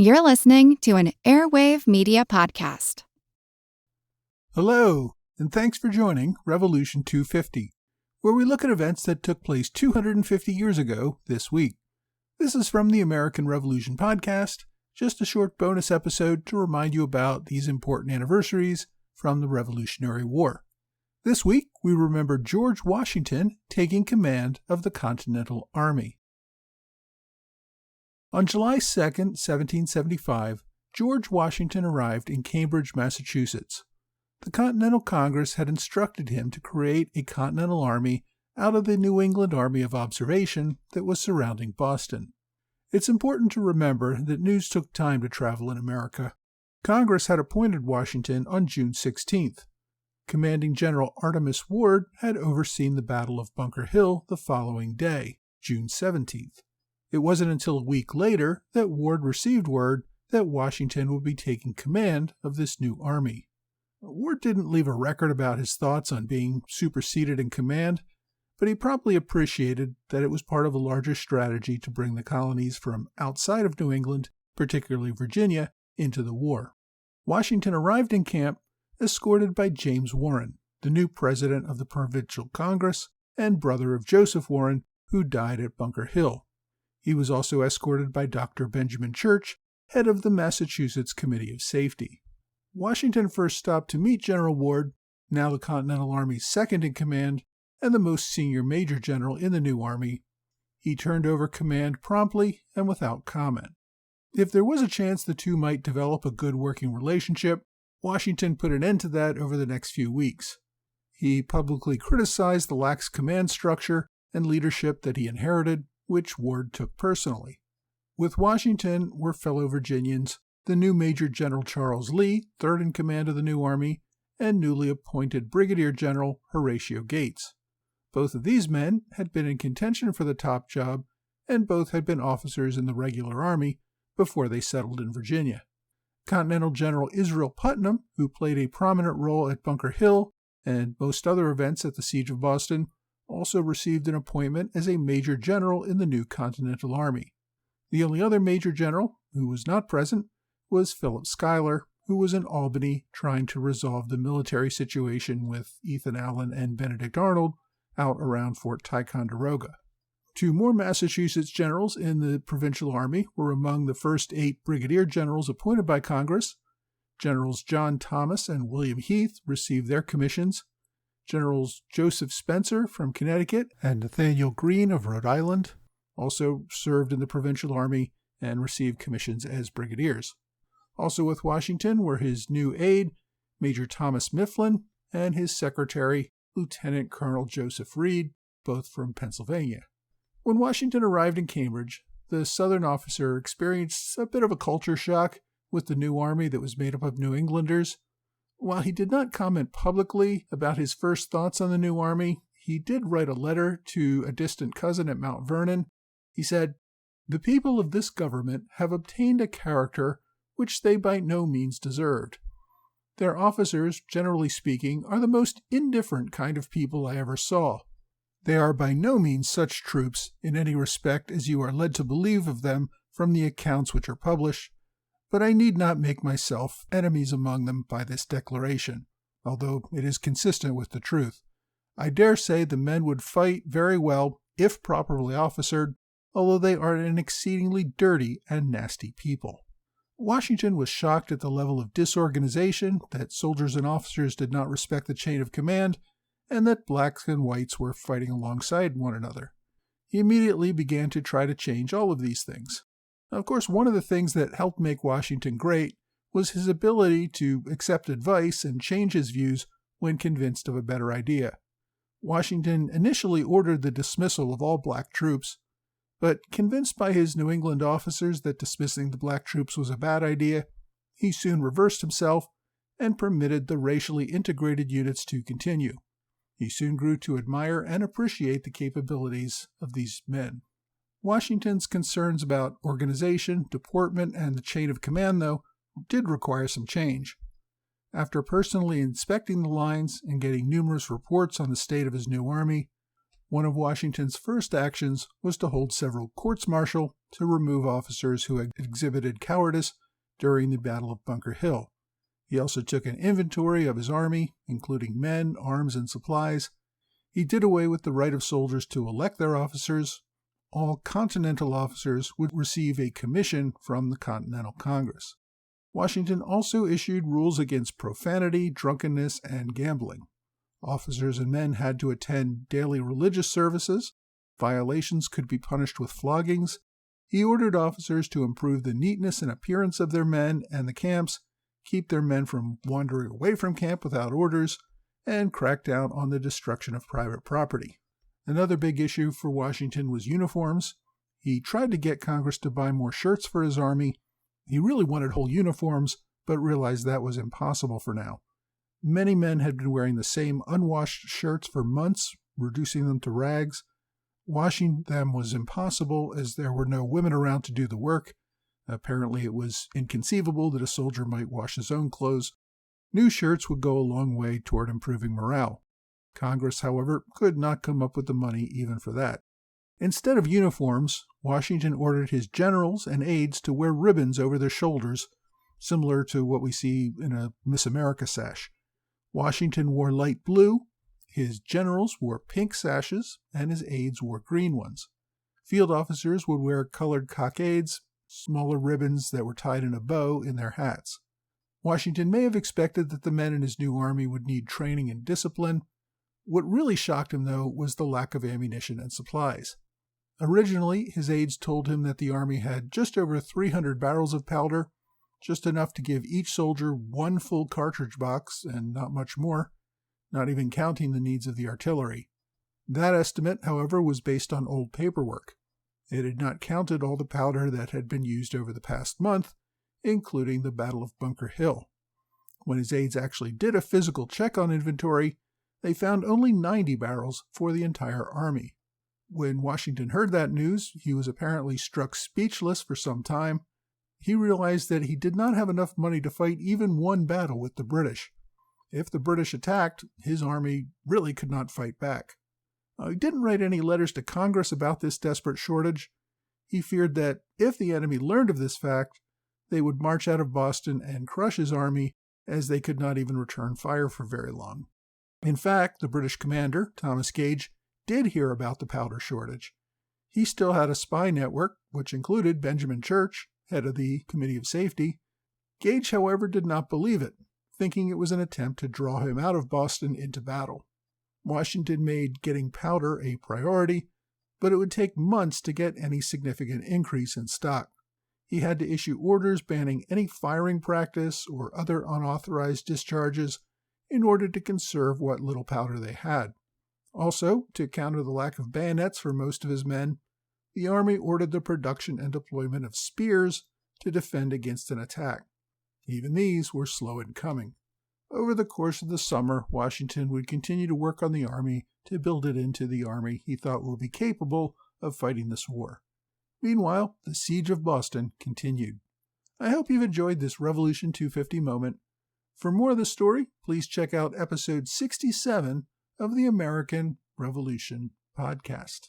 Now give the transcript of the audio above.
You're listening to an Airwave Media Podcast. Hello, and thanks for joining Revolution 250, where we look at events that took place 250 years ago this week. This is from the American Revolution Podcast, just a short bonus episode to remind you about these important anniversaries from the Revolutionary War. This week, we remember George Washington taking command of the Continental Army. On July 2, 1775, George Washington arrived in Cambridge, Massachusetts. The Continental Congress had instructed him to create a Continental Army out of the New England Army of Observation that was surrounding Boston. It's important to remember that news took time to travel in America. Congress had appointed Washington on June 16th. Commanding General Artemas Ward had overseen the Battle of Bunker Hill the following day, June 17th. It wasn't until a week later that Ward received word that Washington would be taking command of this new army. Ward didn't leave a record about his thoughts on being superseded in command, but he promptly appreciated that it was part of a larger strategy to bring the colonies from outside of New England, particularly Virginia, into the war. Washington arrived in camp escorted by James Warren, the new president of the Provincial Congress and brother of Joseph Warren, who died at Bunker Hill. He was also escorted by Dr. Benjamin Church, head of the Massachusetts Committee of Safety. Washington first stopped to meet General Ward, now the Continental Army's second in command and the most senior major general in the new army. He turned over command promptly and without comment. If there was a chance the two might develop a good working relationship, Washington put an end to that over the next few weeks. He publicly criticized the lax command structure and leadership that he inherited, which Ward took personally. With Washington were fellow Virginians, the new Major General Charles Lee, third in command of the new army, and newly appointed Brigadier General Horatio Gates. Both of these men had been in contention for the top job, and both had been officers in the regular army before they settled in Virginia. Continental General Israel Putnam, who played a prominent role at Bunker Hill and most other events at the Siege of Boston, also received an appointment as a Major General in the new Continental Army. The only other Major General who was not present was Philip Schuyler, who was in Albany trying to resolve the military situation with Ethan Allen and Benedict Arnold out around Fort Ticonderoga. Two more Massachusetts generals in the Provincial Army were among the first 8 brigadier generals appointed by Congress. Generals John Thomas and William Heath received their commissions. Generals Joseph Spencer from Connecticut and Nathaniel Greene of Rhode Island also served in the Provincial Army and received commissions as brigadiers. Also with Washington were his new aide, Major Thomas Mifflin, and his secretary, Lieutenant Colonel Joseph Reed, both from Pennsylvania. When Washington arrived in Cambridge, the Southern officer experienced a bit of a culture shock with the new army that was made up of New Englanders. While he did not comment publicly about his first thoughts on the new army, he did write a letter to a distant cousin at Mount Vernon. He said, "The people of this government have obtained a character which they by no means deserved. Their officers, generally speaking, are the most indifferent kind of people I ever saw. They are by no means such troops in any respect as you are led to believe of them from the accounts which are published, but I need not make myself enemies among them by this declaration, although it is consistent with the truth. I dare say the men would fight very well if properly officered, although they are an exceedingly dirty and nasty people." Washington was shocked at the level of disorganization, that soldiers and officers did not respect the chain of command, and that blacks and whites were fighting alongside one another. He immediately began to try to change all of these things. Of course, one of the things that helped make Washington great was his ability to accept advice and change his views when convinced of a better idea. Washington initially ordered the dismissal of all black troops, but convinced by his New England officers that dismissing the black troops was a bad idea, he soon reversed himself and permitted the racially integrated units to continue. He soon grew to admire and appreciate the capabilities of these men. Washington's concerns about organization, deportment, and the chain of command, though, did require some change. After personally inspecting the lines and getting numerous reports on the state of his new army, One of Washington's first actions was to hold several courts-martial to remove officers who had exhibited cowardice during the Battle of Bunker Hill. He also took an inventory of his army, including men, arms, and supplies. He did away with the right of soldiers to elect their officers. All Continental officers would receive a commission from the Continental Congress. Washington also issued rules against profanity, drunkenness, and gambling. Officers and men had to attend daily religious services. Violations could be punished with floggings. He ordered officers to improve the neatness and appearance of their men and the camps, keep their men from wandering away from camp without orders, and crack down on the destruction of private property. Another big issue for Washington was uniforms. He tried to get Congress to buy more shirts for his army. He really wanted whole uniforms, but realized that was impossible for now. Many men had been wearing the same unwashed shirts for months, reducing them to rags. Washing them was impossible as there were no women around to do the work. Apparently it was inconceivable that a soldier might wash his own clothes. New shirts would go a long way toward improving morale. Congress, however, could not come up with the money even for that. Instead of uniforms, Washington ordered his generals and aides to wear ribbons over their shoulders, similar to what we see in a Miss America sash. Washington wore light blue, his generals wore pink sashes, and his aides wore green ones. Field officers would wear colored cockades, smaller ribbons that were tied in a bow in their hats. Washington may have expected that the men in his new army would need training and discipline. What really shocked him, though, was the lack of ammunition and supplies. Originally, his aides told him that the army had just over 300 barrels of powder, just enough to give each soldier one full cartridge box and not much more, not even counting the needs of the artillery. That estimate, however, was based on old paperwork. It had not counted all the powder that had been used over the past month, including the Battle of Bunker Hill. When his aides actually did a physical check on inventory, they found only 90 barrels for the entire army. When Washington heard that news, he was apparently struck speechless for some time. He realized that he did not have enough money to fight even one battle with the British. If the British attacked, his army really could not fight back. He didn't write any letters to Congress about this desperate shortage. He feared that if the enemy learned of this fact, they would march out of Boston and crush his army, as they could not even return fire for very long. In fact, the British commander, Thomas Gage, did hear about the powder shortage. He still had a spy network, which included Benjamin Church, head of the Committee of Safety. Gage, however, did not believe it, thinking it was an attempt to draw him out of Boston into battle. Washington made getting powder a priority, but it would take months to get any significant increase in stock. He had to issue orders banning any firing practice or other unauthorized discharges in order to conserve what little powder they had. Also, to counter the lack of bayonets for most of his men, the Army ordered the production and deployment of spears to defend against an attack. Even these were slow in coming. Over the course of the summer, Washington would continue to work on the Army to build it into the Army he thought would be capable of fighting this war. Meanwhile, the siege of Boston continued. I hope you've enjoyed this Revolution 250 moment. For more of the story, please check out episode 67 of the American Revolution podcast.